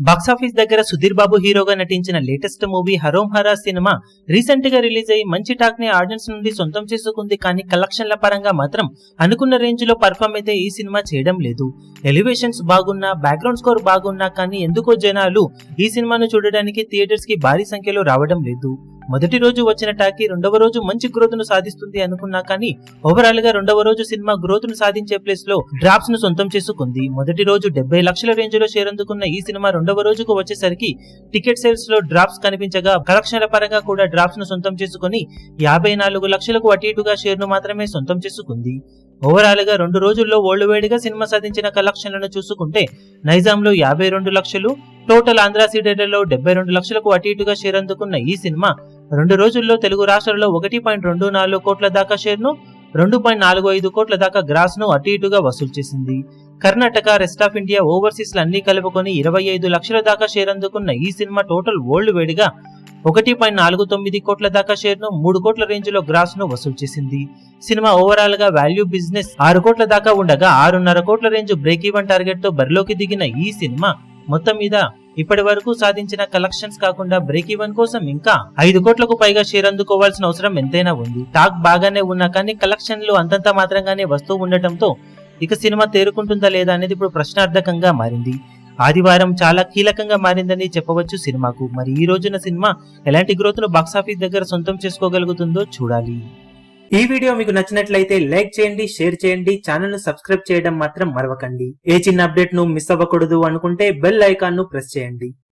Box office దగ్గర సుధీర్ బాబు హీరోగా నటించిన లేటెస్ట్ మూవీ హరోం హరా సినిమా రీసెంట్ గా రిలీజ్ అయ్యి మంచి టాక్ ని ఆడియన్స్ నుండి సొంతం చేసుకుంది. కానీ కలెక్షన్ల పరంగా మాత్రం అనుకున్న రేంజ్ లో పర్ఫామ్ అయితే ఈ సినిమా చేయడం లేదు. ఎలివేషన్స్ బాగున్నా, బ్యాక్గ్రౌండ్ స్కోర్ బాగున్నా కానీ ఎందుకో జనాలు ఈ సినిమాను చూడడానికి థియేటర్స్ కి భారీ సంఖ్యలో రావడం లేదు. మొదటి రోజు వచ్చిన టాకీ రెండవ రోజు మంచి గ్రోత్ ను సాధిస్తుంది అనుకున్నా కానీ ఓవరాల్ గా రెండవ రోజు సినిమా గ్రోత్ ను సాధించే ప్లేస్ లో డ్రాప్స్ ను సొంతం చేసుకుంది. మొదటి రోజు 70 లక్షల రేంజ్ లో షేర్ అందుకున్న ఈ సినిమా రెండవ రోజుకు వచ్చేసరికి టికెట్ సేల్స్ లో డ్రాప్స్ కనిపించగా కలెక్షన్ల పరంగా కూడా డ్రాప్స్ ను సొంతం చేసుకుని 54 లక్షలకు అటు ఇటుగా షేర్ ను మాత్రమే సొంతం చేసుకుంది. ఓవరాల్ గా 2 రోజుల్లో వరల్డ్ వైడ్ గా సినిమా సాధించిన కలెక్షన్లను చూసుకుంటే నైజాంలో 52 లక్షలు, టోటల్ ఆంధ్ర థియేటర్లో 72 లక్షలకు అటు ఇటుగా షేర్ అందుకున్న ఈ సినిమా 2 రోజుల్లో తెలుగు రాష్ట్రాల్లో 1.24 కోట్ల దాకా షేర్ ను, 2.45 కోట్ల దాకా గ్రాస్ ను అటు ఇటుగా వసూలు చేసింది. Karnataka, rest of India, overseas అన్ని కలుపుకొని 25 లక్షల దాకా షేర్ అందుకున్న ఈ సినిమా టోటల్ వరల్డ్ వైడ్ గా 1.49 కోట్ల దాకా షేర్ ను, 3 కోట్ల రేంజ్ లో గ్రాస్ ను వసూలు చేసింది. సినిమా ఓవరాల్ గా వాల్యూ బిజినెస్ 6 కోట్ల దాకా ఉండగా 6.5 కోట్ల రేంజ్ బ్రేక్ ఈవెన్ టార్గెట్ తో బరిలోకి దిగిన ఈ సినిమా మొత్తం మీద ఇప్పటి వరకు సాధించిన కలెక్షన్స్ కాకుండా బ్రేక్ ఈవెన్ కోసం ఇంకా 5 కోట్లకు పైగా షేర్ అందుకోవాల్సిన అవసరం ఎంతైనా ఉంది. టాక్ బాగానే ఉన్నా కానీ కలెక్షన్లు అంతంత మాత్రంగానే వస్తూ ఉండటంతో ఇక సినిమా తేరుకుంటుందా లేదా అనేది ఇప్పుడు ప్రశ్నార్థకంగా మారింది. ఆదివారం చాలా కీలకంగా మారిందని చెప్పవచ్చు సినిమాకు. మరి ఈ రోజున సినిమా ఎలాంటి గ్రోత్ ను బాక్సాఫీస్ దగ్గర సొంతం చేసుకోగలుగుతుందో చూడాలి. ఈ వీడియో మీకు నచ్చినట్లయితే లైక్ చేయండి, షేర్ చేయండి, ఛానల్ ను సబ్స్క్రైబ్ చేయడం మాత్రం మరవకండి. ఏ చిన్న అప్డేట్ ను మిస్ అవ్వకూడదు అనుకుంటే బెల్ ఐకాన్ ను ప్రెస్ చేయండి.